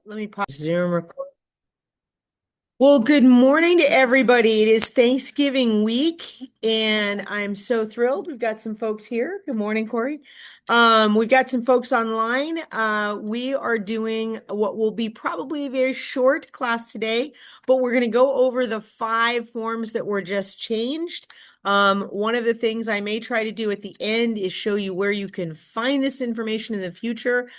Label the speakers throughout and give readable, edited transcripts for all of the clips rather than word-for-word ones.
Speaker 1: Let me pause Zoom record. Well, good morning to everybody. It is Thanksgiving week, and I'm so thrilled. We've got some folks here. Good morning, Corey. We've got some folks online. We are doing what will be probably a very short class today, but we're going to go over the 5 forms that were just changed. One of the things I may try to do at the end is show you where you can find this information in the future.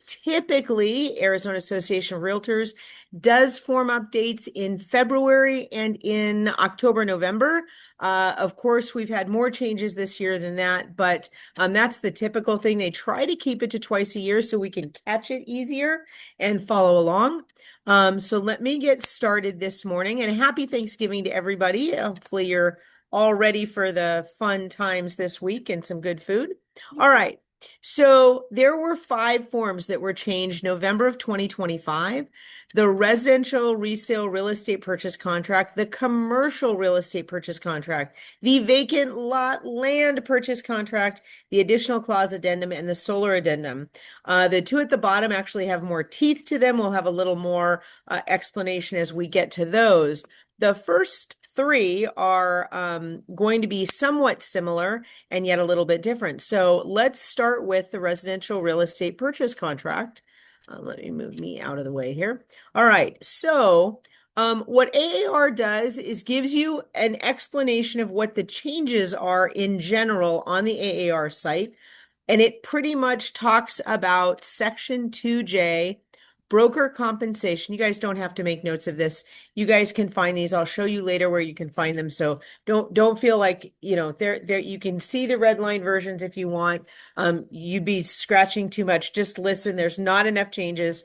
Speaker 1: Typically, Arizona Association of Realtors does form updates in February and in October, November. Of course, we've had more changes this year than that, but that's the typical thing. They try to keep it to twice a year so we can catch it easier and follow along. So let me get started this morning, and happy Thanksgiving to everybody. Hopefully you're all ready for the fun times this week and some good food. All right. So there were 5 forms that were changed November of 2025. The residential resale real estate purchase contract, the commercial real estate purchase contract, the vacant lot land purchase contract, the additional clause addendum, and the solar addendum. The 2 at the bottom actually have more teeth to them. We'll have a little more explanation as we get to those. The first 3 are going to be somewhat similar and yet a little bit different. So let's start with the residential real estate purchase contract. Let me move me out of the way here. All right, so what AAR does is gives you an explanation of what the changes are in general on the AAR site. And it pretty much talks about Section 2J, broker compensation. You guys don't have to make notes of this. You guys can find these. I'll show you later where you can find them. So don't feel like, there you can see the red line versions if you want. You'd be scratching too much. Just listen. There's not enough changes.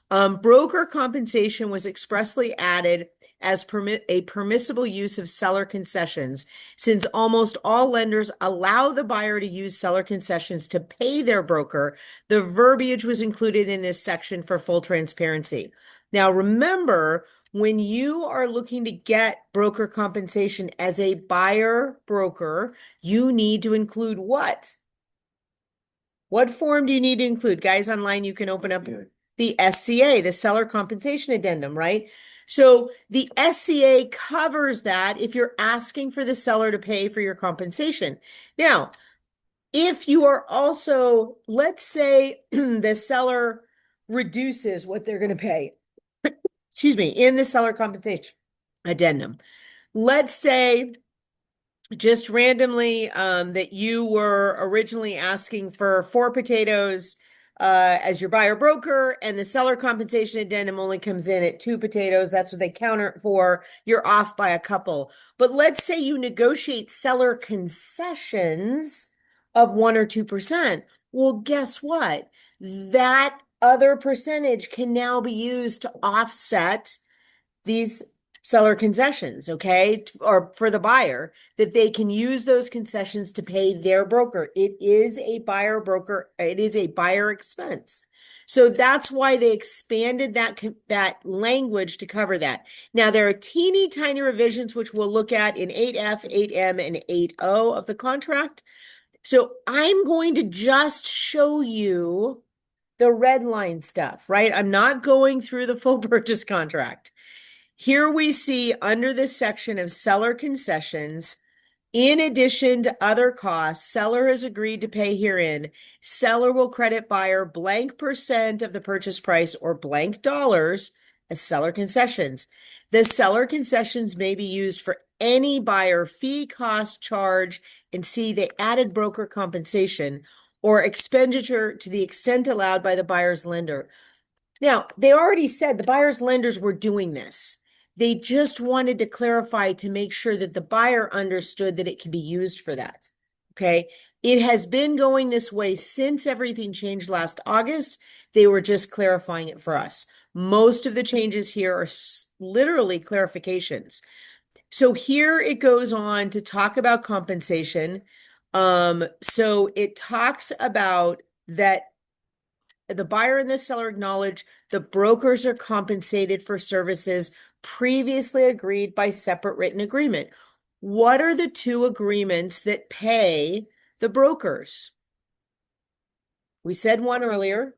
Speaker 1: Broker compensation was expressly added as a permissible use of seller concessions, since almost all lenders allow the buyer to use seller concessions to pay their broker. The verbiage was included in this section for full transparency. Now, remember, when you are looking to get broker compensation as a buyer broker, you need to include what? What form do you need to include? Guys online, you can open up the SCA, the seller compensation addendum, right? So the SCA covers that if you're asking for the seller to pay for your compensation. Now, if you are also, let's say the seller reduces what they're going to pay, excuse me, in the seller compensation addendum. Let's say just randomly that you were originally asking for 4 potatoes as your buyer broker, and the seller compensation addendum only comes in at 2 potatoes. That's what they counter it for. You're off by a couple. But let's say you negotiate seller concessions of 1 or 2%. Well, guess what? That other percentage can now be used to offset these seller concessions, okay, or for the buyer, that they can use those concessions to pay their broker. It is a buyer broker, it is a buyer expense. So that's why they expanded that language to cover that. Now, there are teeny tiny revisions, which we'll look at in 8F, 8M, and 8O of the contract. So I'm going to just show you the red line stuff, right? I'm not going through the full purchase contract. Here we see under this section of seller concessions, in addition to other costs, seller has agreed to pay herein. Seller will credit buyer blank percent of the purchase price or blank dollars as seller concessions. The seller concessions may be used for any buyer fee, cost, charge, and see the added broker compensation or expenditure to the extent allowed by the buyer's lender. Now, they already said the buyer's lenders were doing this. They just wanted to clarify to make sure that the buyer understood that it can be used for that. Okay. It has been going this way since everything changed last August. They were just clarifying it for us. Most of the changes here are literally clarifications. So here it goes on to talk about compensation. So it talks about that the buyer and the seller acknowledge the brokers are compensated for services previously agreed by separate written agreement. What are the 2 agreements that pay the brokers? We said one earlier,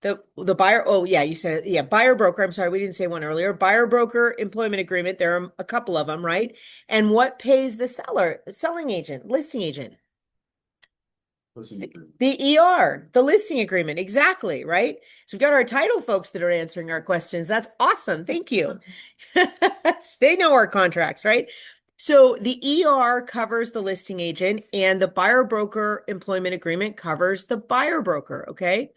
Speaker 1: The buyer, oh yeah, you said it. Yeah, buyer broker. I'm sorry, we didn't say one earlier. Buyer broker employment agreement. There are a couple of them, right? And what pays the seller, selling agent, listing agent? The ER, the listing agreement, exactly, right? So we've got our title folks that are answering our questions. That's awesome. Thank you. They know our contracts, right? So the ER covers the listing agent and the buyer broker employment agreement covers the buyer broker, okay?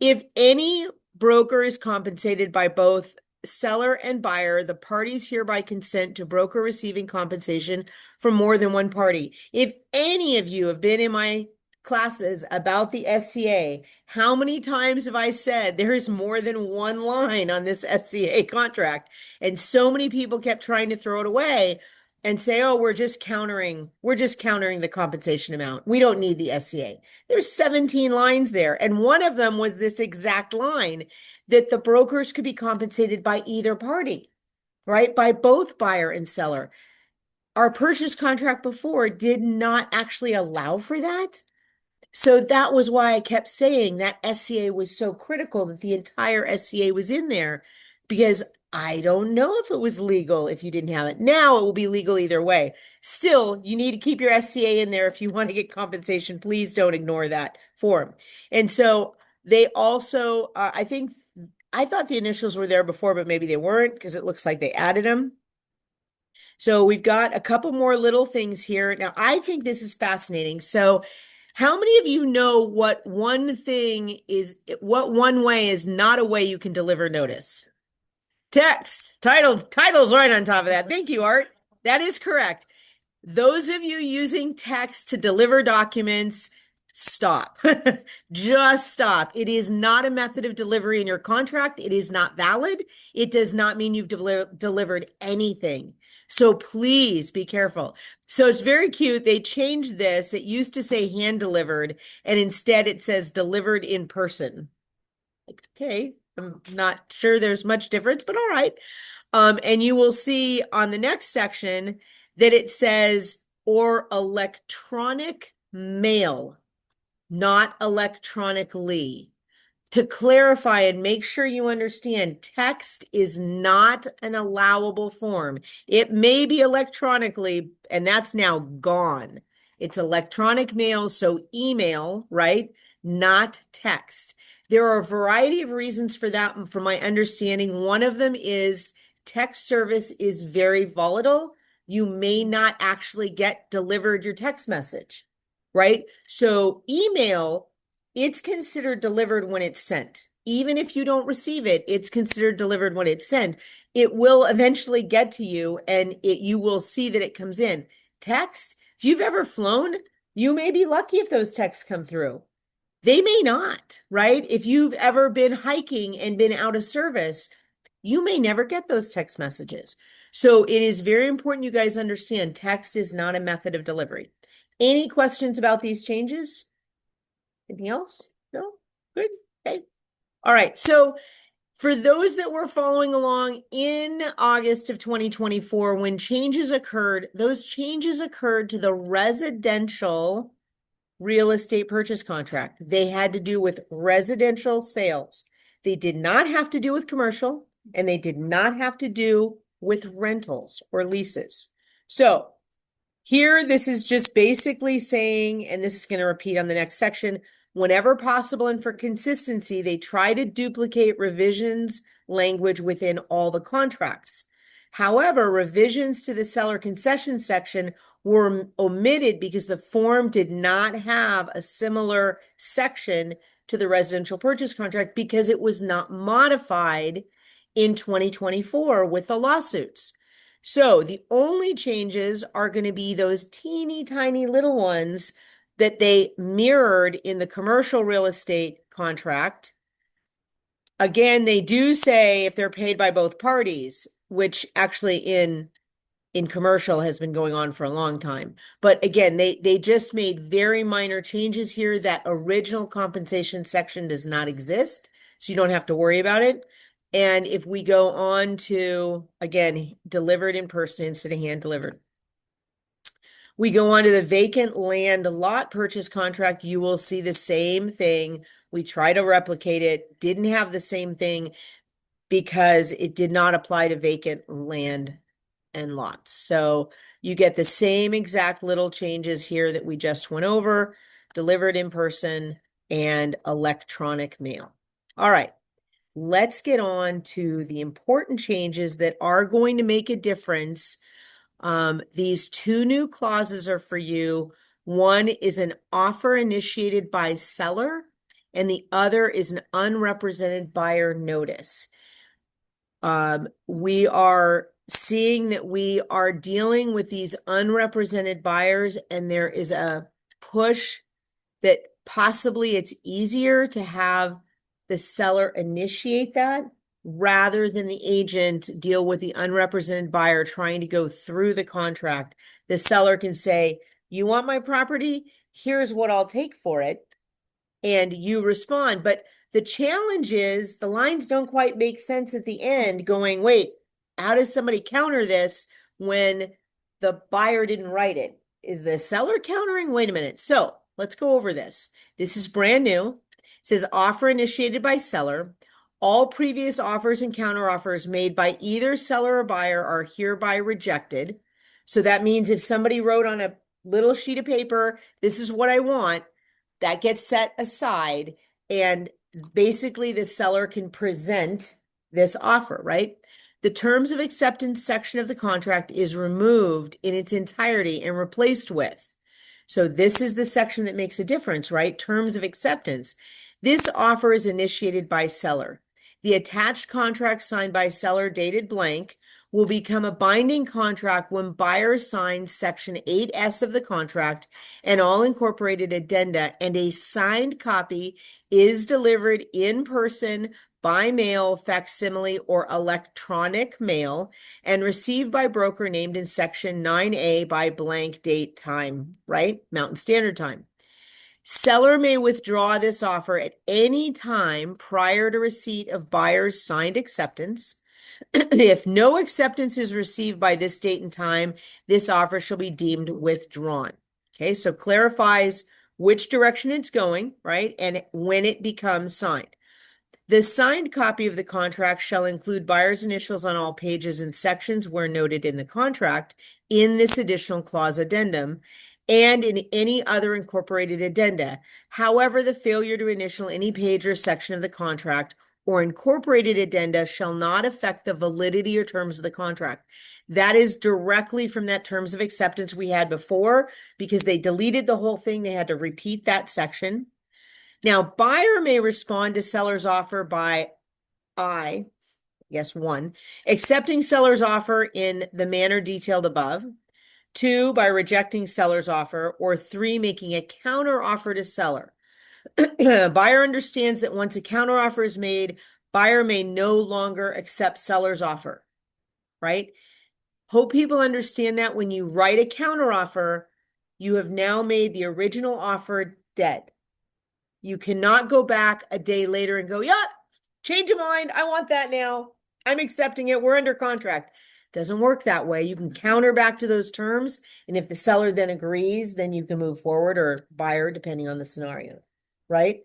Speaker 1: If any broker is compensated by both seller and buyer, the parties hereby consent to broker receiving compensation from more than one party. If any of you have been in my classes about the SCA, how many times have I said there is more than one line on this SCA contract? And so many people kept trying to throw it away and say, oh, we're just countering the compensation amount. We don't need the SCA. There's 17 lines there. And one of them was this exact line that the brokers could be compensated by either party, right? By both buyer and seller. Our purchase contract before did not actually allow for that. So that was why I kept saying that SCA was so critical that the entire SCA was in there because I don't know if it was legal if you didn't have it. Now it will be legal either way. Still, you need to keep your SCA in there if you want to get compensation. Please don't ignore that form. And so they also, I thought the initials were there before, but maybe they weren't because it looks like they added them. So we've got a couple more little things here. Now, I think this is fascinating. So how many of you know what one way is not a way you can deliver notice? Text, title's right on top of that. Thank you, Art. That is correct. Those of you using text to deliver documents, stop. Just stop. It is not a method of delivery in your contract. It is not valid. It does not mean you've delivered anything. So please be careful. So it's very cute. They changed this. It used to say hand delivered, and instead it says delivered in person. Okay, I'm not sure there's much difference, but all right. And you will see on the next section that it says or electronic mail, not electronically. To clarify and make sure you understand, text is not an allowable form. It may be electronically, and that's now gone. It's electronic mail, so email, right? Not text. There are a variety of reasons for that, from my understanding. One of them is text service is very volatile. You may not actually get delivered your text message, right? So email, it's considered delivered when it's sent. Even if you don't receive it, it's considered delivered when it's sent. It will eventually get to you and you will see that it comes in. Text, if you've ever flown, you may be lucky if those texts come through. They may not, right? If you've ever been hiking and been out of service, you may never get those text messages. So it is very important you guys understand text is not a method of delivery. Any questions about these changes? Anything else? No? Good. Okay. All right. So for those that were following along in August of 2024, when changes occurred, those changes occurred to the residential real estate purchase contract. They had to do with residential sales. They did not have to do with commercial, and they did not have to do with rentals or leases. So here, this is just basically saying, and this is going to repeat on the next section, whenever possible and for consistency, they try to duplicate revisions language within all the contracts. However, revisions to the seller concession section were omitted because the form did not have a similar section to the residential purchase contract because it was not modified in 2024 with the lawsuits. So the only changes are going to be those teeny tiny little ones that they mirrored in the commercial real estate contract. Again, they do say if they're paid by both parties, which actually in commercial has been going on for a long time. But again, they just made very minor changes here. That original compensation section does not exist, so you don't have to worry about it. And if we go on to, again, delivered in person instead of hand delivered. We go on to the vacant land lot purchase contract. You will see the same thing. We try to replicate it, didn't have the same thing because it did not apply to vacant land and lots. So you get the same exact little changes here that we just went over, delivered in person and electronic mail. All right, let's get on to the important changes that are going to make a difference. These two new clauses are for you. One is an offer initiated by seller, and the other is an unrepresented buyer notice. We are seeing that we are dealing with these unrepresented buyers, and there is a push that possibly it's easier to have the seller initiate that rather than the agent deal with the unrepresented buyer trying to go through the contract. The seller can say, "You want my property? Here's what I'll take for it." And you respond. But the challenge is the lines don't quite make sense at the end, going, wait, how does somebody counter this when the buyer didn't write it? Is the seller countering? Wait a minute. So let's go over this. This is brand new. It says offer initiated by seller. All previous offers and counteroffers made by either seller or buyer are hereby rejected. So that means if somebody wrote on a little sheet of paper, this is what I want, that gets set aside, and basically the seller can present this offer, right? The terms of acceptance section of the contract is removed in its entirety and replaced with. So this is the section that makes a difference, right? Terms of acceptance. This offer is initiated by seller. The attached contract signed by seller dated blank will become a binding contract when buyer signs section 8S of the contract and all incorporated addenda, and a signed copy is delivered in person, by mail, facsimile, or electronic mail, and received by broker named in section 9A by blank date time, right? Mountain Standard Time. Seller may withdraw this offer at any time prior to receipt of buyer's signed acceptance. If no acceptance is received by this date and time, this offer shall be deemed withdrawn. Okay, so clarifies which direction it's going, right? And when it becomes signed. The signed copy of the contract shall include buyer's initials on all pages and sections where noted in the contract in this additional clause addendum and in any other incorporated addenda. However, the failure to initial any page or section of the contract or incorporated addenda shall not affect the validity or terms of the contract. That is directly from that terms of acceptance we had before, because they deleted the whole thing. They had to repeat that section. Now, buyer may respond to seller's offer by yes, 1, accepting seller's offer in the manner detailed above, 2, by rejecting seller's offer, or 3, making a counter offer to seller. Buyer understands that once a counter offer is made, buyer may no longer accept seller's offer, right? Hope people understand that when you write a counter offer, you have now made the original offer dead. You cannot go back a day later and go, yeah, change of mind. I want that now. I'm accepting it. We're under contract. Doesn't work that way. You can counter back to those terms. And if the seller then agrees, then you can move forward, or buyer, depending on the scenario, right?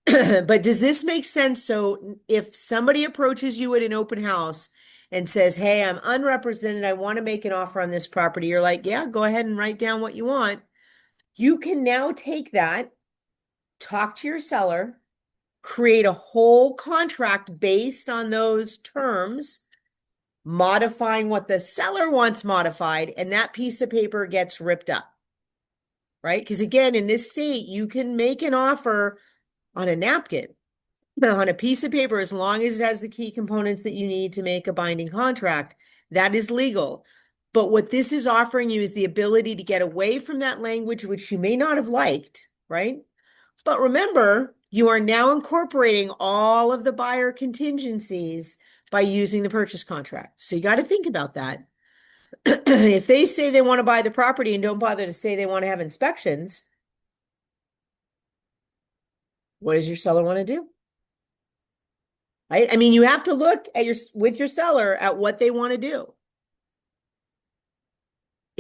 Speaker 1: But does this make sense? So if somebody approaches you at an open house and says, hey, I'm unrepresented, I want to make an offer on this property, you're like, yeah, go ahead and write down what you want. You can now take that, talk to your seller, create a whole contract based on those terms, modifying what the seller wants modified, and that piece of paper gets ripped up, right? Because again, in this state, you can make an offer on a napkin, on a piece of paper, as long as it has the key components that you need to make a binding contract. That is legal. But what this is offering you is the ability to get away from that language, which you may not have liked, right? But remember, you are now incorporating all of the buyer contingencies by using the purchase contract. So you got to think about that. If they say they want to buy the property and don't bother to say they want to have inspections, what does your seller want to do? Right? I mean, you have to look at with your seller at what they want to do.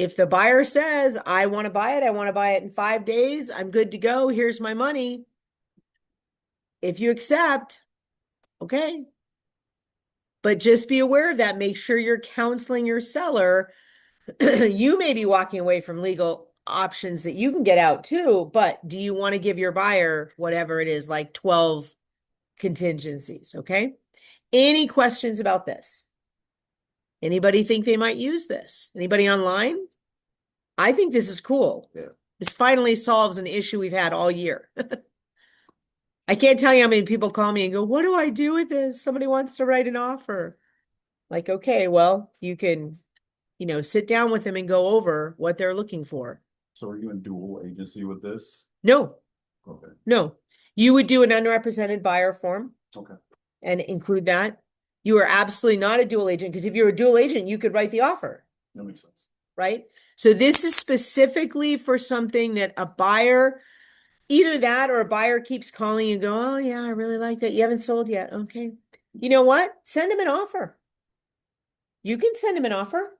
Speaker 1: If the buyer says, I want to buy it, I want to buy it in 5 days, I'm good to go, here's my money. If you accept, okay. But just be aware of that. Make sure you're counseling your seller. You may be walking away from legal options that you can get out too, but do you want to give your buyer whatever it is, like 12 contingencies? Okay. Any questions about this? Anybody think they might use this? Anybody online? I think this is cool.
Speaker 2: Yeah.
Speaker 1: This finally solves an issue we've had all year. I can't tell you how many people call me and go, what do I do with this? Somebody wants to write an offer. Like, okay, well, you can, sit down with them and go over what they're looking for.
Speaker 2: So are you in dual agency with this?
Speaker 1: No,
Speaker 2: Okay.
Speaker 1: no. You would do an unrepresented buyer form
Speaker 2: Okay.
Speaker 1: and include that. You are absolutely not a dual agent, because if you're a dual agent, you could write the offer,
Speaker 2: That makes sense.
Speaker 1: right? So this is specifically for something that a buyer, either that or a buyer keeps calling you and go, oh yeah, I really like that. You haven't sold yet. Okay. You know what? Send them an offer. You can send them an offer.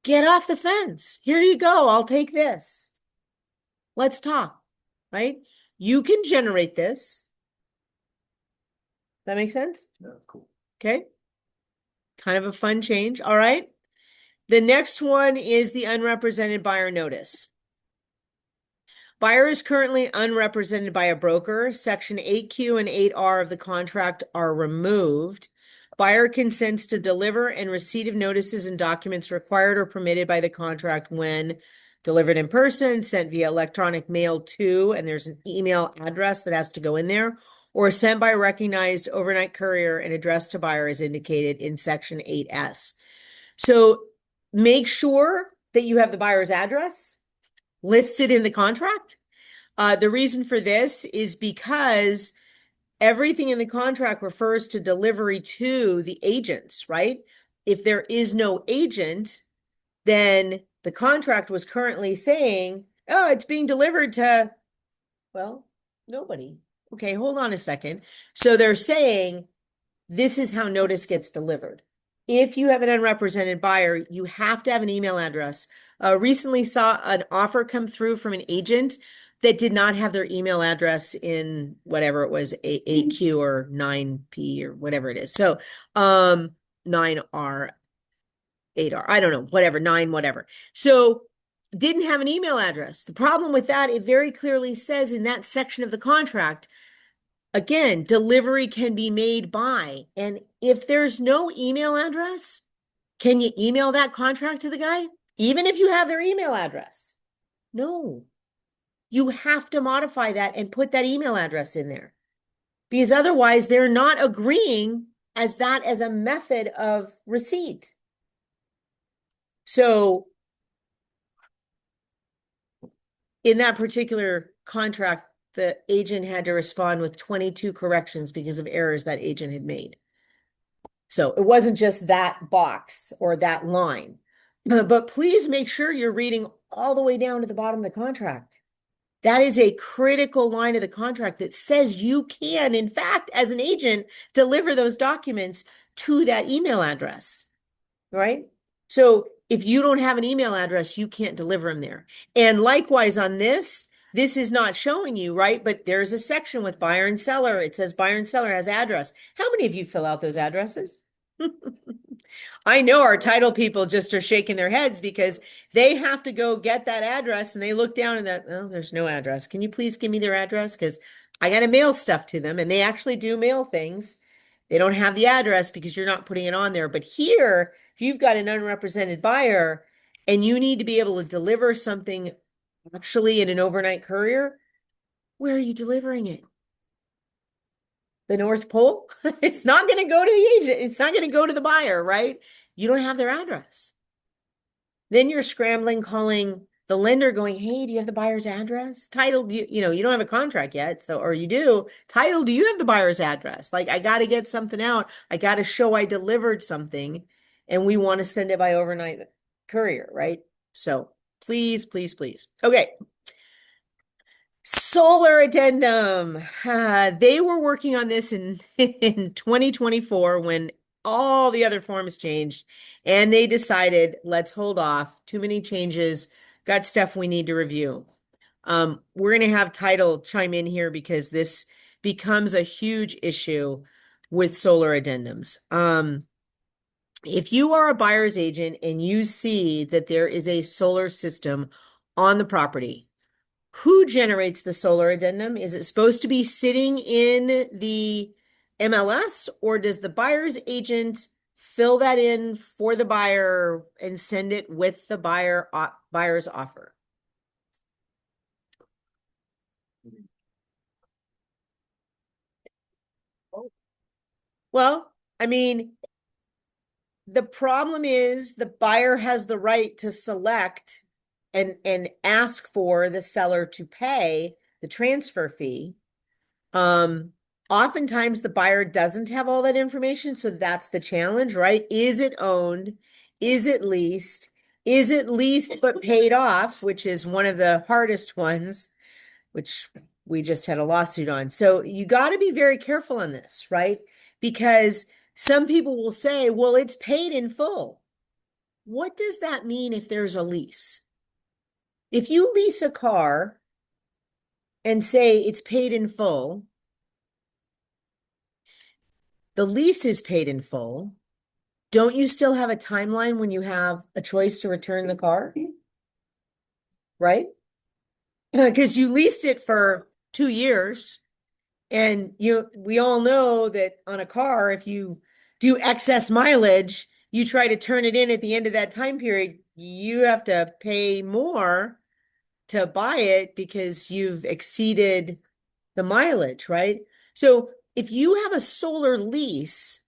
Speaker 1: Get off the fence. Here you go. I'll take this. Let's talk, right? You can generate this. That makes sense?
Speaker 2: Yeah, cool.
Speaker 1: Okay. Kind of a fun change. All right. The next one is the unrepresented buyer notice. Buyer is currently unrepresented by a broker. Section 8Q and 8R of the contract are removed. Buyer consents to deliver and receipt of notices and documents required or permitted by the contract when delivered in person, sent via electronic mail to, and there's an email address that has to go in there, or sent by recognized overnight courier and addressed to buyer as indicated in Section 8S. So make sure that you have the buyer's address listed in the contract. The reason for this is because everything in the contract refers to delivery to the agents, right? If there is no agent, then the contract was currently saying, oh, it's being delivered to, well, nobody. Okay, hold on a second. So they're saying this is how notice gets delivered. If you have an unrepresented buyer, you have to have an email address. Recently saw an offer come through from an agent that did not have their email address in whatever it was, 8Q or 9P or whatever it is. So 9R, 8R, I don't know, whatever, 9, whatever. So didn't have an email address. The problem with that, it very clearly says in that section of the contract, again, delivery can be made by, and if there's no email address, can you email that contract to the guy? Even if you have their email address? No. You have to modify that and put that email address in there, because otherwise they're not agreeing as that as a method of receipt. So in that particular contract, the agent had to respond with 22 corrections because of errors that agent had made. So it wasn't just that box or that line, but please make sure you're reading all the way down to the bottom of the contract. That is a critical line of the contract that says you can, in fact, as an agent, deliver those documents to that email address, right? So if you don't have an email address, you can't deliver them there. And likewise on this is not showing you, right? But there's a section with buyer and seller. It says buyer and seller has address. How many of you fill out those addresses? I know our title people just are shaking their heads because they have to go get that address and they look down and that, oh, there's no address. Can you please give me their address? Because I got to mail stuff to them, and they actually do mail things. They don't have the address because you're not putting it on there. But here, if you've got an unrepresented buyer and you need to be able to deliver something actually in an overnight courier, where are you delivering it? The North Pole? It's not going to go to the agent. It's not going to go to the buyer, right? You don't have their address. Then you're scrambling, calling the lender going, hey, do you have the buyer's address? Title, you don't have a contract yet. So, or you do. Title, do you have the buyer's address? Like, I got to get something out. I got to show I delivered something, and we want to send it by overnight courier, right? So please, please, please. Okay. Solar addendum. They were working on this in 2024 when all the other forms changed, and they decided, let's hold off. Too many changes, got stuff we need to review. We're going to have Title chime in here because this becomes a huge issue with solar addendums. If you are a buyer's agent and you see that there is a solar system on the property, who generates the solar addendum? Is it supposed to be sitting in the MLS, or does the buyer's agent fill that in for the buyer and send it with the buyer's offer? Well, I mean, the problem is the buyer has the right to select and ask for the seller to pay the transfer fee. Um, Oftentimes the buyer doesn't have all that information, so that's the challenge, right? Is it owned? Is it leased? Is it leased but paid off, which is one of the hardest ones, which we just had a lawsuit on. So you got to be very careful on this, right? Because some people will say, well, it's paid in full. What does that mean if there's a lease? If you lease a car and say it's paid in full, the lease is paid in full. Don't you still have a timeline when you have a choice to return the car? Right? Because you leased it for 2 years. And we all know that on a car, if you do excess mileage, you try to turn it in at the end of that time period, you have to pay more to buy it because you've exceeded the mileage, right? So if you have a solar lease,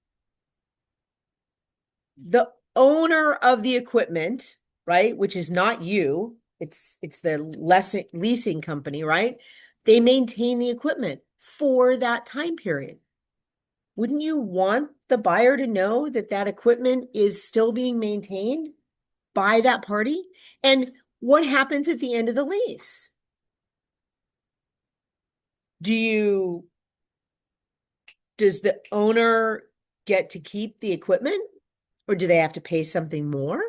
Speaker 1: the owner of the equipment, right, which is not you, it's the leasing company, right? They maintain the equipment for that time period. Wouldn't you want the buyer to know that that equipment is still being maintained by that party? And what happens at the end of the lease? Do you, does the owner get to keep the equipment, or do they have to pay something more?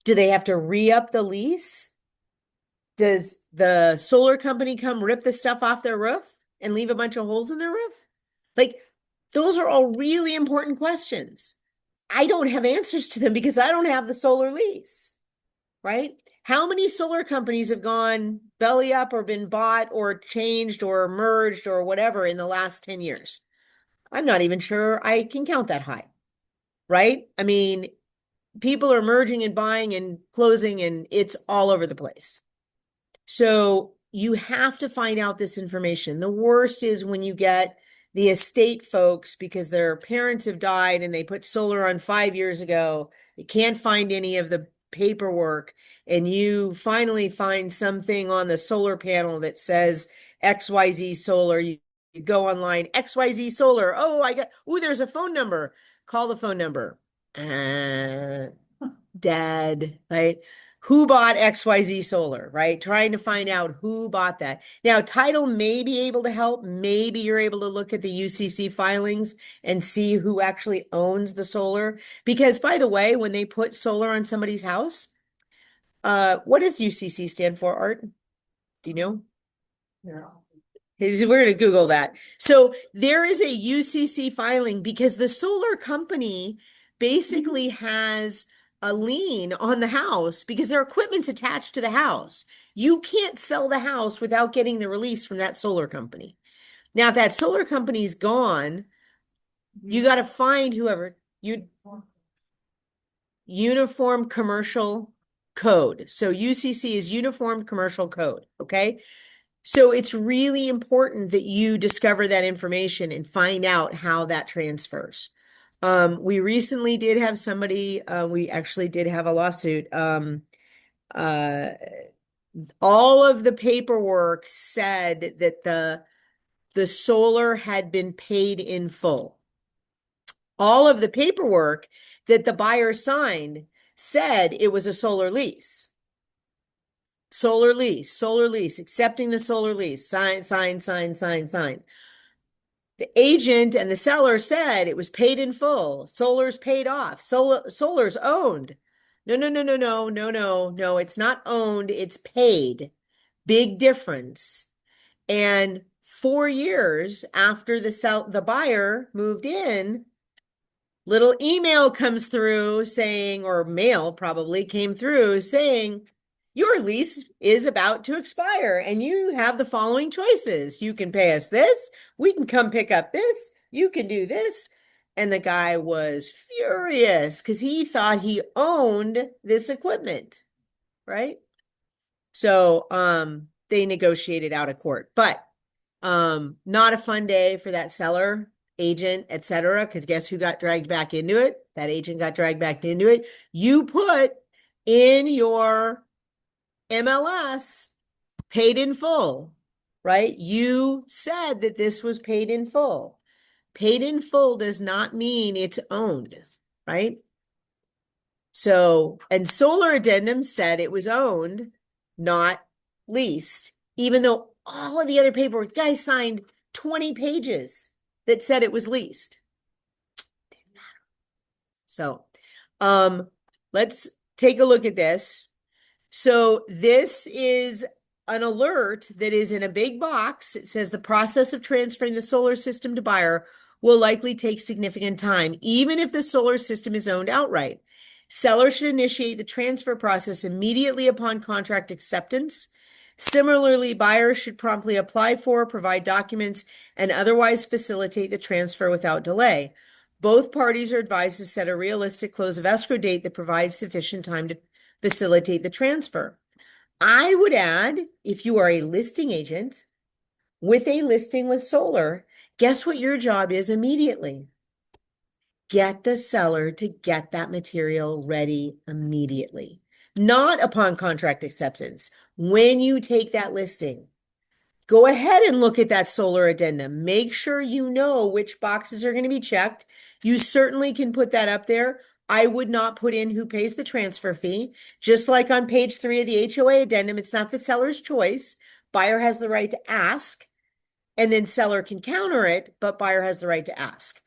Speaker 1: Do they have to re-up the lease? Does the solar company come rip the stuff off their roof and leave a bunch of holes in their roof? Like, those are all really important questions. I don't have answers to them because I don't have the solar lease, right? How many solar companies have gone belly up or been bought or changed or merged or whatever in the last 10 years? I'm not even sure I can count that high, right? I mean, people are merging and buying and closing, and it's all over the place. So you have to find out this information. The worst is when you get the estate folks because their parents have died and they put solar on 5 years ago. They can't find any of the paperwork, and you finally find something on the solar panel that says XYZ solar. You go online, XYZ solar. There's a phone number. Call the phone number. Dead, right? Who bought XYZ Solar, right? Trying to find out who bought that. Now, title may be able to help. Maybe you're able to look at the UCC filings and see who actually owns the solar. Because, by the way, when they put solar on somebody's house, what does UCC stand for, Art? Do you know? We're going to Google that. So there is a UCC filing because the solar company basically has a lien on the house because their equipment's attached to the house. You can't sell the house without getting the release from that solar company. Now, if that solar company's gone, you got to find whoever you Uniform Commercial Code. So UCC is Uniform Commercial Code. Okay. So it's really important that you discover that information and find out how that transfers. We recently did have somebody, we actually did have a lawsuit. Uh, all of the paperwork said that the solar had been paid in full. All of the paperwork that the buyer signed said it was a solar lease. Solar lease, accepting the solar lease, sign, sign, sign, sign, sign. The agent and the seller said it was paid in full. Solar's paid off. Solar's owned. No, no, no, no, no, no, no, no. It's not owned. It's paid. Big difference. And 4 years after the buyer moved in, little email comes through saying, or mail probably came through saying, your lease is about to expire and you have the following choices. You can pay us this, we can come pick up this, you can do this. And the guy was furious because he thought he owned this equipment, right? So they negotiated out of court. But not a fun day for that seller, agent, etc. Because guess who got dragged back into it? That agent got dragged back into it. You put in your MLS paid in full, right? You said that this was paid in full. Paid in full does not mean it's owned, right? So, and Solar Addendum said it was owned, not leased, even though all of the other paperwork, guys signed 20 pages that said it was leased. So, um, let's take a look at this. So this is an alert that is in a big box. It says the process of transferring the solar system to buyer will likely take significant time, even if the solar system is owned outright. Seller should initiate the transfer process immediately upon contract acceptance. Similarly, buyers should promptly apply for, provide documents, and otherwise facilitate the transfer without delay. Both parties are advised to set a realistic close of escrow date that provides sufficient time to facilitate the transfer. I would add, if you are a listing agent with a listing with solar, guess what your job is immediately? Get the seller to get that material ready immediately, not upon contract acceptance. When you take that listing, go ahead and look at that solar addendum. Make sure you know which boxes are going to be checked. You certainly can put that up there. I would not put in who pays the transfer fee. Just like on page 3 of the HOA addendum, it's not the seller's choice. Buyer has the right to ask, and then seller can counter it, but buyer has the right to ask.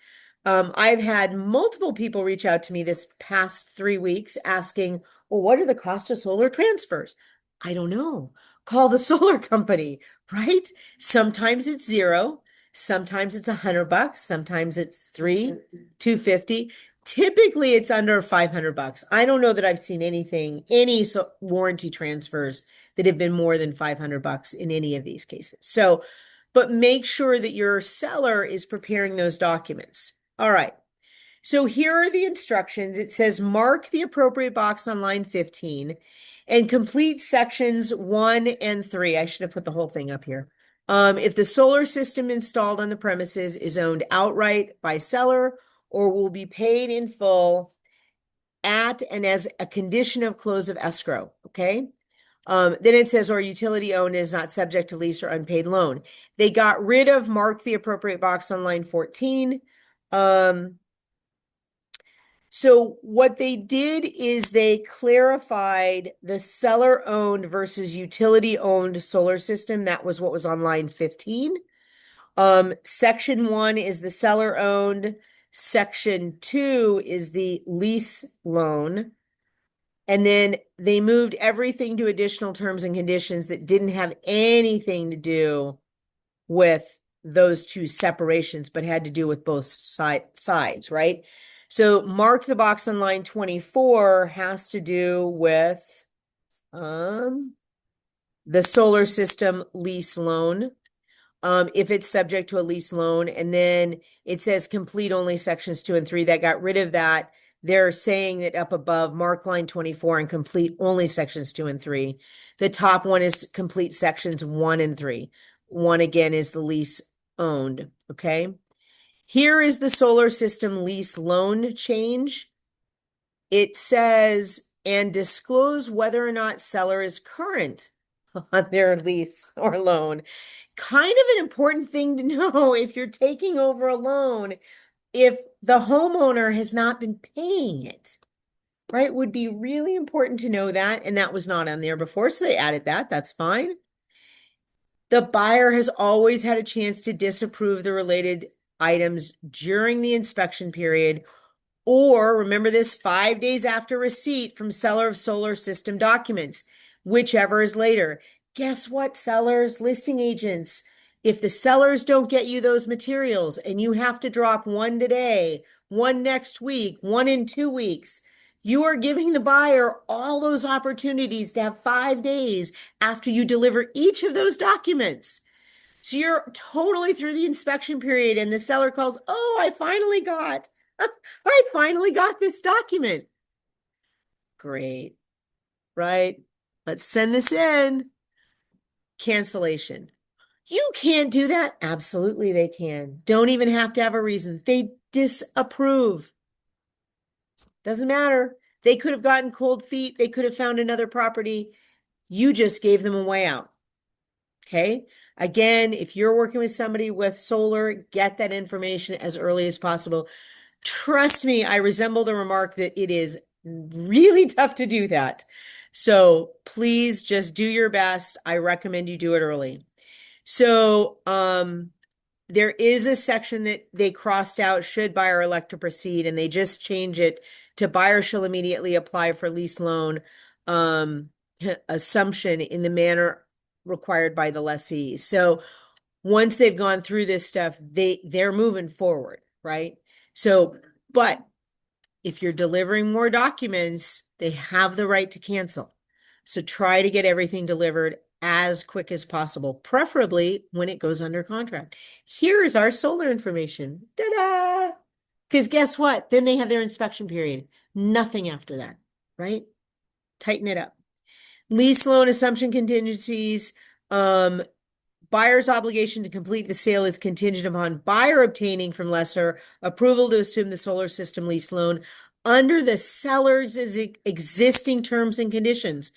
Speaker 1: I've had multiple people reach out to me this past 3 weeks asking, well, what are the cost of solar transfers? I don't know. Call the solar company, right? Sometimes it's zero. Sometimes it's $100. Sometimes it's 250. Typically it's under $500. I don't know that I've seen any warranty transfers that have been more than $500 in any of these cases. So, but make sure that your seller is preparing those documents. All right. So here are the instructions. It says mark the appropriate box on line 15 and complete sections 1 and 3. I should have put the whole thing up here. If the solar system installed on the premises is owned outright by seller or will be paid in full at and as a condition of close of escrow, okay? Then it says, or utility owned is not subject to lease or unpaid loan. They got rid of mark the appropriate box on line 14. So what they did is they clarified the seller owned versus utility owned solar system. That was what was on line 15. Section 1 is the seller owned. Section 2 is the lease loan. And then they moved everything to additional terms and conditions that didn't have anything to do with those two separations, but had to do with both sides, right? So mark the box on line 24 has to do with the solar system lease loan. If it's subject to a lease loan, and then it says complete only sections 2 and 3. That got rid of that. They're saying that up above, mark line 24 and complete only sections 2 and 3. The top one is complete sections 1 and 3. 1 again is the lease owned. Okay. Here is the solar system lease loan change. It says, and disclose whether or not seller is current on their lease or loan. Kind of an important thing to know if you're taking over a loan, if the homeowner has not been paying it, right? Would be really important to know that. And that was not on there before. So they added that. That's fine. The buyer has always had a chance to disapprove the related items during the inspection period, or remember this, 5 days after receipt from seller of solar system documents, whichever is later. Guess what, sellers, listing agents? If the sellers don't get you those materials and you have to drop one today, one next week, one in 2 weeks, you are giving the buyer all those opportunities to have 5 days after you deliver each of those documents. So you're totally through the inspection period, and the seller calls, "Oh, I finally got this document." Great, right? Let's send this in. Cancellation. You can't do that. Absolutely, they can. Don't even have to have a reason. They disapprove. Doesn't matter. They could have gotten cold feet. They could have found another property. You just gave them a way out. Okay. Again, if you're working with somebody with solar, get that information as early as possible. Trust me, I resemble the remark that it is really tough to do that. So please just do your best. I recommend you do it early. So, there is a section that they crossed out, should buyer elect to proceed, and they just change it to buyer shall immediately apply for lease loan um, assumption in the manner required by the lessee. So once they've gone through this stuff, they're moving forward, right? So, but if you're delivering more documents, they have the right to cancel. So try to get everything delivered as quick as possible, preferably when it goes under contract. Here is our solar information. Ta-da! Because guess what? Then they have their inspection period. Nothing after that, right? Tighten it up. Lease loan assumption contingencies. Buyer's obligation to complete the sale is contingent upon buyer obtaining from lessor approval to assume the solar system lease loan under the seller's existing terms and conditions.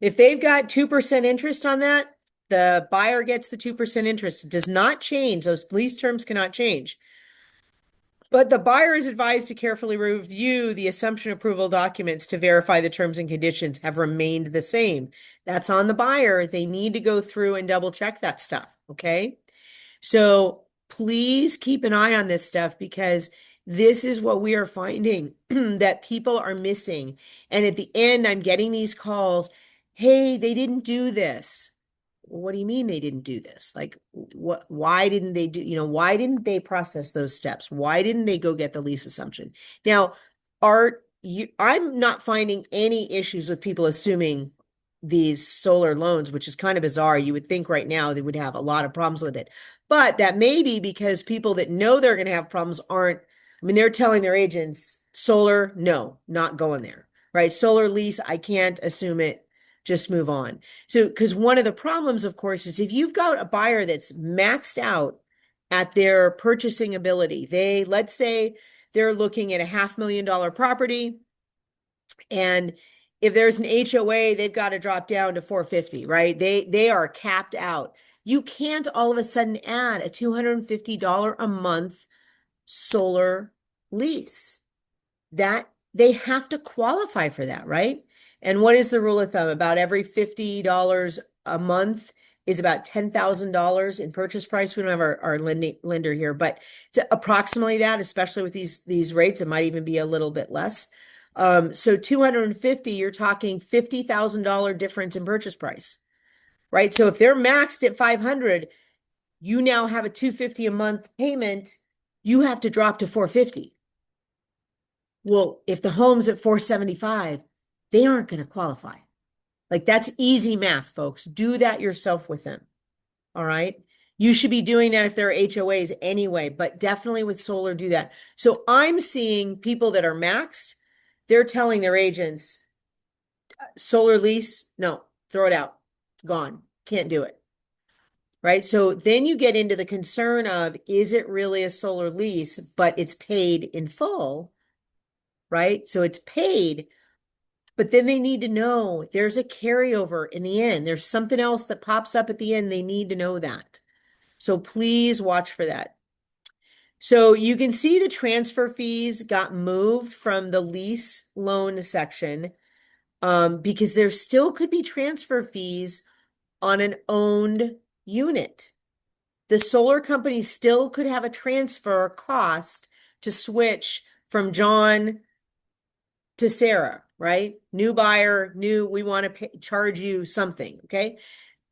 Speaker 1: If they've got 2% interest on that, the buyer gets the 2% interest. It does not change. Those lease terms cannot change. But the buyer is advised to carefully review the assumption approval documents to verify the terms and conditions have remained the same. That's on the buyer. They need to go through and double check that stuff. Okay. So please keep an eye on this stuff, because this is what we are finding that people are missing. And at the end, I'm getting these calls. Hey, they didn't do this. What do you mean they didn't do this? Like, what, why didn't they do, why didn't they process those steps? Why didn't they go get the lease assumption? Now, I'm not finding any issues with people assuming these solar loans, which is kind of bizarre. You would think right now they would have a lot of problems with it. But that may be because people that know they're going to have problems aren't, I mean, they're telling their agents, solar, no, not going there, right? Solar lease, I can't assume it, just move on. So, because one of the problems, of course, is if you've got a buyer that's maxed out at their purchasing ability, let's say they're looking at a $500,000 property, and if there's an HOA, they've got to drop down to 450, right? They are capped out. You can't all of a sudden add a $250 a month solar lease. That they have to qualify for that, right? And what is the rule of thumb? About every $50 a month is about $10,000 in purchase price. We don't have our lender here, but it's approximately that, especially with these rates. It might even be a little bit less. So 250, you're talking $50,000 difference in purchase price, right? So if they're maxed at 500, you now have a 250 a month payment. You have to drop to 450. Well, if the home's at 475, they aren't going to qualify. Like, that's easy math, folks. Do that yourself with them. All right. You should be doing that if there are HOAs anyway, but definitely with solar, do that. So I'm seeing people that are maxed, they're telling their agents, solar lease, no, throw it out, gone, can't do it. Right. So then you get into the concern of, is it really a solar lease, but it's paid in full? Right. So it's paid, but then they need to know there's a carryover in the end. There's something else that pops up at the end. They need to know that. So please watch for that. So you can see the transfer fees got moved from the lease loan section, because there still could be transfer fees on an owned unit. the solar company still could have a transfer cost to switch from John to Sarah, right? New buyer, we want to charge you something, okay?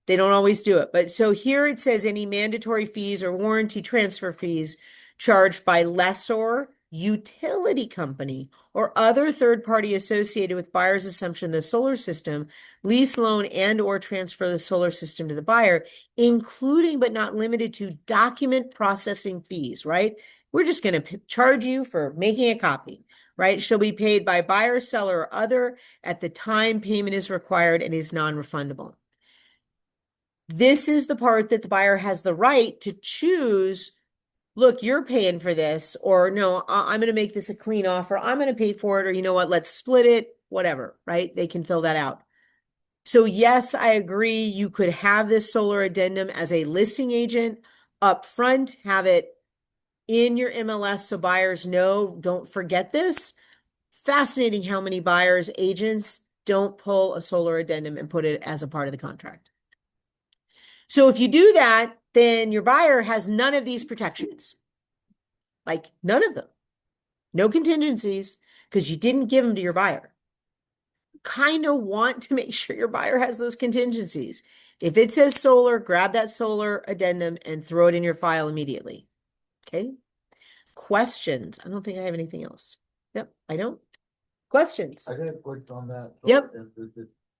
Speaker 1: They don't always do it. But so here it says any mandatory fees or warranty transfer fees charged by lessor, utility company, or other third party associated with buyer's assumption of the solar system, lease loan and or transfer the solar system to the buyer, including but not limited to document processing fees, right? We're just going to charge you for making a copy, right? Shall be paid by buyer, seller, or other at the time payment is required and is non-refundable. This is the part that the buyer has the right to choose. Look, you're paying for this, or no, I'm going to make this a clean offer. I'm going to pay for it, or you know what, let's split it, whatever, right? They can fill that out. So yes, I agree. You could have this solar addendum as a listing agent up front, have it in your MLS so buyers know, don't forget this. Fascinating how many buyers, agents don't pull a solar addendum and put it as a part of the contract. So if you do that, then your buyer has none of these protections. Like none of them. No contingencies because you didn't give them to your buyer. Kind of want to make sure your buyer has those contingencies. If it says solar, grab that solar addendum and throw it in your file immediately. Okay. Questions? I don't think I have anything else. Yep, I don't. Questions?
Speaker 3: I did click on that.
Speaker 1: Yep.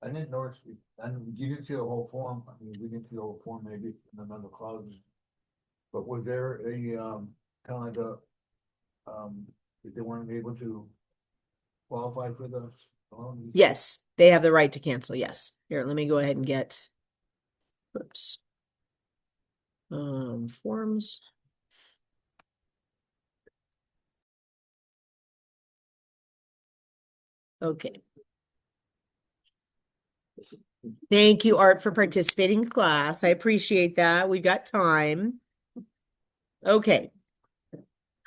Speaker 3: I didn't notice, and you didn't see the whole form, I mean, we didn't see the whole form maybe in another cloud. But was there a, kind of like if they weren't able to qualify for the loan?
Speaker 1: Yes, they have the right to cancel. Yes. Here, let me go ahead and get, oops. Forms. Okay. Thank you, Art, for participating in class. I appreciate that. We've got time. Okay.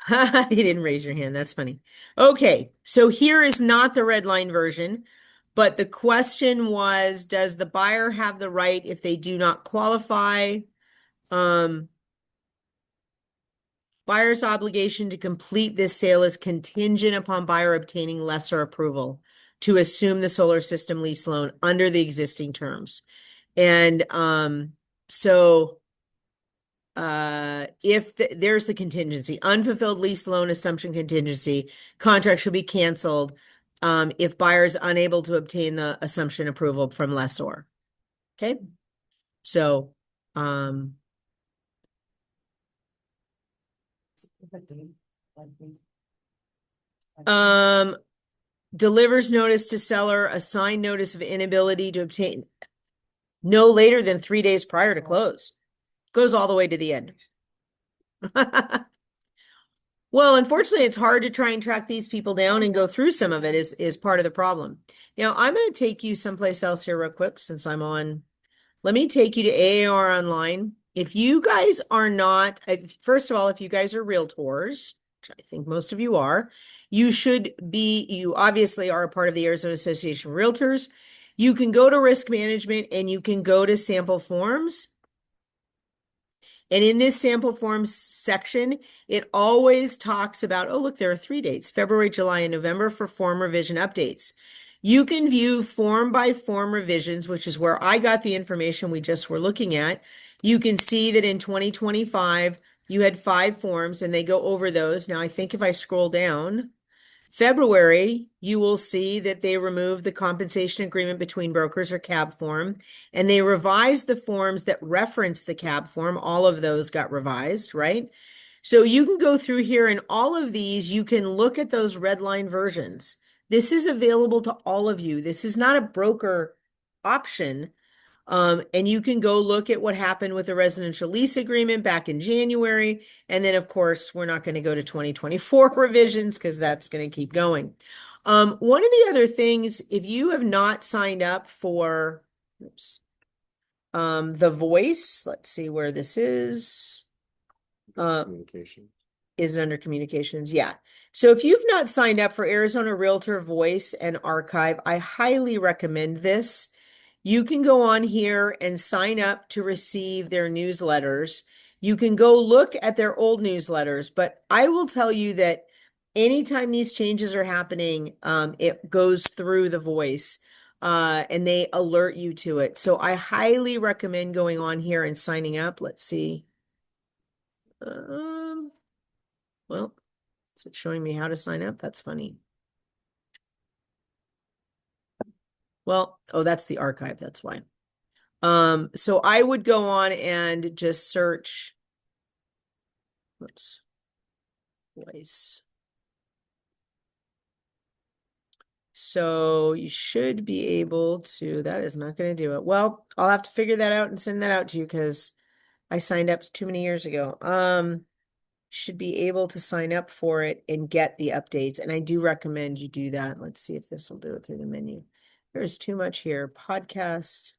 Speaker 1: You didn't raise your hand. That's funny. Okay. So here is not the red line version, but the question was, does the buyer have the right if they do not qualify? Buyer's obligation to complete this sale is contingent upon buyer obtaining lessor approval to assume the solar system lease loan under the existing terms. And so if there's the contingency, unfulfilled lease loan assumption contingency, contract should be canceled if buyer is unable to obtain the assumption approval from lessor. Okay. So delivers notice to seller, a signed notice of inability to obtain no later than 3 days prior to close. Goes all the way to the end. Well, unfortunately, it's hard to try and track these people down and go through some of it is part of the problem. Now, I'm going to take you someplace else here real quick since I'm on. Let me take you to AAR Online. If you guys are not, first of all, if you guys are realtors, which I think most of you are, you obviously are a part of the Arizona Association of Realtors. You can go to risk management and you can go to sample forms. And in this sample forms section, it always talks about, oh, look, there are 3 dates, February, July, and November for form revision updates. You can view form by form revisions, which is where I got the information we just were looking at. You can see that in 2025, you had 5 forms and they go over those. Now, I think if I scroll down, February, you will see that they removed the compensation agreement between brokers or CAB form, and they revised the forms that reference the CAB form. All of those got revised, right? So you can go through here and all of these, you can look at those red line versions. This is available to all of you. This is not a broker option. And you can go look at what happened with the residential lease agreement back in January. And then, of course, we're not going to go to 2024 revisions because that's going to keep going. One of the other things, if you have not signed up for The Voice, let's see where this is.
Speaker 2: Communication.
Speaker 1: Is it under communications? Yeah. So if you've not signed up for Arizona Realtor Voice and Archive, I highly recommend this. You can go on here and sign up to receive their newsletters. You can go look at their old newsletters, but I will tell you that anytime these changes are happening, it goes through the voice, and they alert you to it. So I highly recommend going on here and signing up. Let's see. Um, well, is it showing me how to sign up? That's funny. Well, oh, that's the archive. That's why. So I would go on and just search, whoops, voice. So you should be able to, that is not going to do it. Well, I'll have to figure that out and send that out to you because I signed up too many years ago. Should be able to sign up for it and get the updates. And I do recommend you do that. Let's see if this will do it through the menu. There's too much here. Podcast.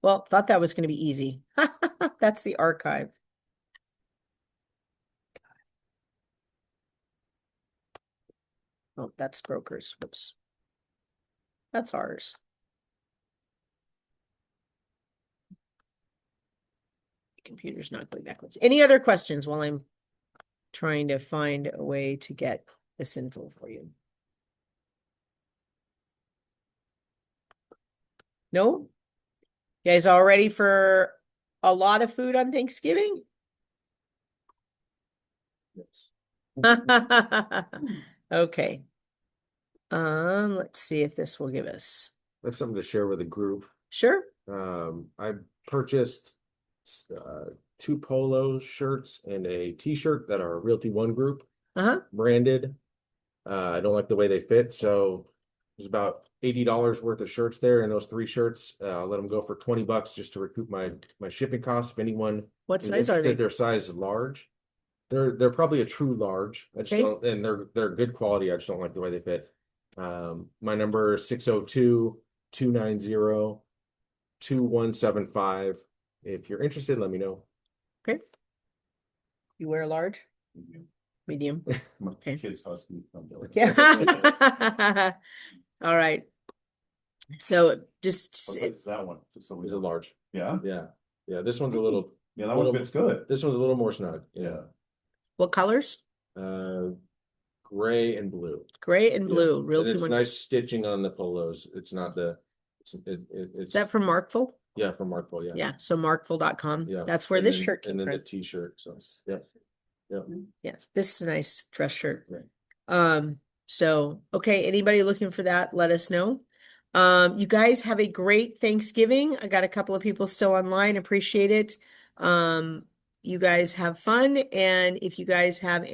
Speaker 1: Well, thought that was going to be easy. That's the archive. Oh, that's brokers. Whoops. That's ours. Computer's not going backwards. Any other questions while I'm trying to find a way to get this info for you? No? You guys all ready for a lot of food on Thanksgiving? Okay. Let's see if this will give us.
Speaker 2: I have something to share with the group.
Speaker 1: Sure.
Speaker 2: I purchased two polo shirts and a t-shirt that are Realty One Group
Speaker 1: Uh-huh.
Speaker 2: branded. I don't like the way they fit, so there's about $80 worth of shirts there, and those three shirts, I'll let them go for $20 just to recoup my shipping costs. If anyone
Speaker 1: What
Speaker 2: is
Speaker 1: size are
Speaker 2: interested,
Speaker 1: they?
Speaker 2: their size is large. They're probably a true large. I just
Speaker 1: Okay.
Speaker 2: don't, and they're good quality. I just don't like the way they fit. My number is 602-290-2175. If you're interested, let me know.
Speaker 1: Okay. You wear a large? Medium.
Speaker 3: My
Speaker 1: Okay.
Speaker 3: kid's husky.
Speaker 1: Yeah. All right. So just
Speaker 3: What size is that one? Just so we
Speaker 2: It's a
Speaker 3: know.
Speaker 2: large.
Speaker 3: Yeah,
Speaker 2: Yeah. This one's a little.
Speaker 3: yeah, that one fits good.
Speaker 2: This one's a little more snug.
Speaker 3: Yeah.
Speaker 1: what colors?
Speaker 2: Gray and blue.
Speaker 1: Gray and
Speaker 3: Yeah.
Speaker 1: blue.
Speaker 2: And
Speaker 1: Real
Speaker 2: it's
Speaker 1: one.
Speaker 2: nice stitching on the polos. It's not the.
Speaker 1: Is
Speaker 2: It's
Speaker 1: that from Markville?
Speaker 2: yeah, from Markville. Yeah.
Speaker 1: Yeah. So markville.com.
Speaker 2: Yeah.
Speaker 1: That's where
Speaker 2: And
Speaker 1: this
Speaker 2: then-
Speaker 1: shirt came
Speaker 2: and then
Speaker 1: from.
Speaker 2: the t-shirt. So yeah. Yeah.
Speaker 1: Yeah. This is a nice dress shirt.
Speaker 2: Right.
Speaker 1: So okay, anybody looking for that, let us know. You guys have a great Thanksgiving. I got a couple of people still online. Appreciate it. You guys have fun. And if you guys have any